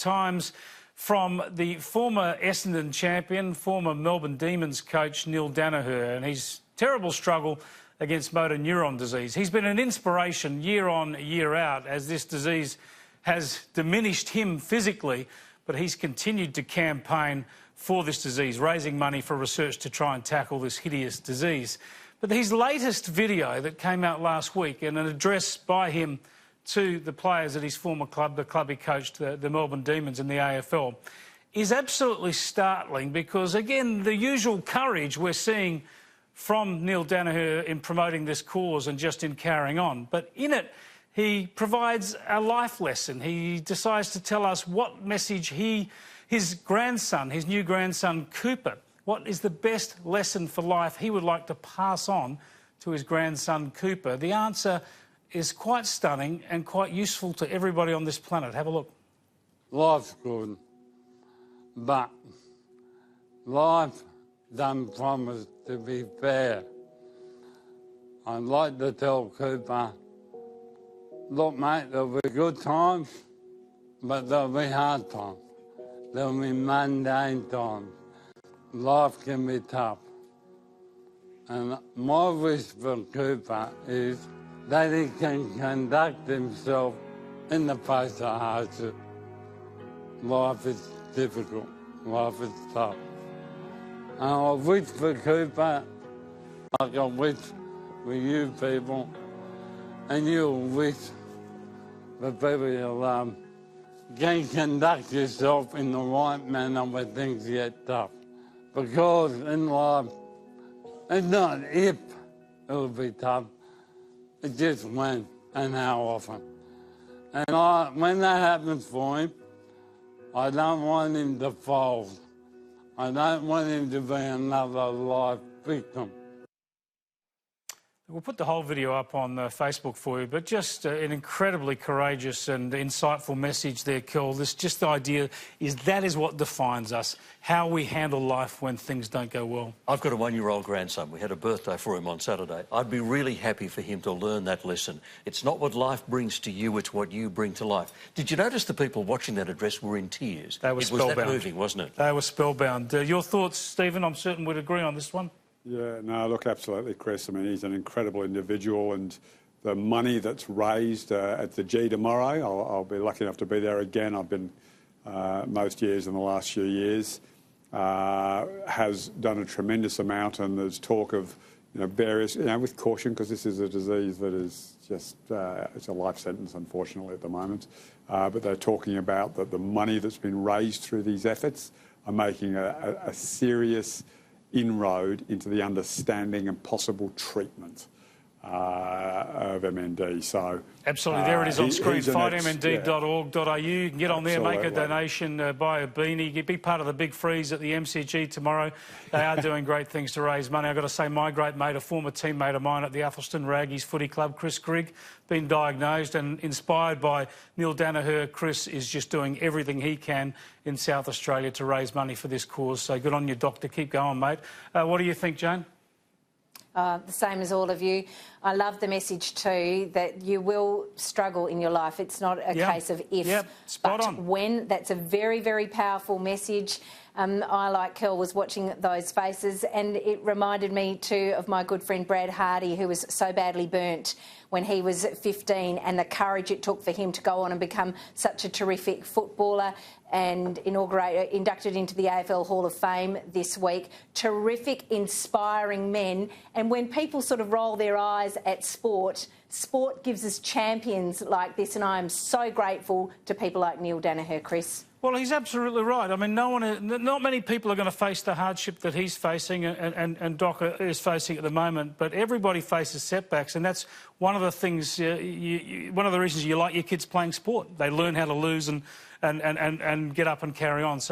times from the former Essendon champion, former Melbourne Demons coach Neale Daniher, and his terrible struggle against motor neuron disease. He's been an inspiration year on, year out, as this disease has diminished him physically, but he's continued to campaign for this disease, raising money for research to try and tackle this hideous disease. But his latest video that came out last week, and an address by him to the players at his former club, the club he coached, the Melbourne Demons in the AFL, is absolutely startling because, again, the usual courage we're seeing from Neale Daniher in promoting this cause and just in carrying on. But in it, he provides a life lesson. He decides to tell us what message his grandson, his new grandson Cooper, what is the best lesson for life he would like to pass on to his grandson Cooper. The answer is quite stunning and quite useful to everybody on this planet. Have a look. Life's good, but life doesn't promise to be fair. I'd like to tell Cooper, look mate, there'll be good times, but there'll be hard times. There'll be mundane times. Life can be tough. And my wish for Cooper is that he can conduct himself in the face of hardship. Life is difficult. Life is tough. And I wish for Cooper, like I wish for you people, and you wish for people you love, can conduct yourself in the right manner when things get tough. Because in life, it's not if it'll be tough, it's just when and how often. And when that happens for him, I don't want him to fold. I don't want him to be another life victim. We'll put the whole video up on Facebook for you, but just an incredibly courageous and insightful message there, Kel. Just the idea is that is what defines us, how we handle life when things don't go well. I've got a one-year-old grandson. We had a birthday for him on Saturday. I'd be really happy for him to learn that lesson. It's not what life brings to you, it's what you bring to life. Did you notice the people watching that address were in tears? They were spellbound. It was that moving, wasn't it? They were spellbound. Your thoughts, Stephen? I'm certain would agree on this one. Yeah, no, look, absolutely, Chris. I mean, he's an incredible individual, and the money that's raised at the G tomorrow, I'll be lucky enough to be there again. I've been most years in the last few years, has done a tremendous amount, and there's talk of various, with caution, because this is a disease that is just, it's a life sentence, unfortunately, at the moment. But they're talking about that the money that's been raised through these efforts are making a serious inroad into the understanding and possible treatment of MND. So absolutely, there it is on screen. Fightmnd.org.au. You can get on there, make a donation, buy a beanie, be part of the big freeze at the MCG tomorrow. They are doing great things to raise money. I've got to say, my great mate, a former teammate of mine at the Athelston Raggies Footy Club, Chris Grigg, been diagnosed, and inspired by Neale Daniher, Chris is just doing everything he can in South Australia to raise money for this cause. So good on you, doctor. Keep going, mate. What do you think, Jane? The same as all of you. I love the message too that you will struggle in your life. It's not a case of if, but when. That's a very, very powerful message. I, like Kel, was watching those faces, and it reminded me too of my good friend Brad Hardy, who was so badly burnt when he was 15, and the courage it took for him to go on and become such a terrific footballer and inducted into the AFL Hall of Fame this week. Terrific, inspiring men. And when people sort of roll their eyes at sport, sport gives us champions like this, and I am so grateful to people like Neale Daniher, Chris. Well, he's absolutely right. I mean, not many people are going to face the hardship that he's facing and Doc is facing at the moment, but everybody faces setbacks, and that's one of the things, one of the reasons you like your kids playing sport. They learn how to lose and get up and carry on. So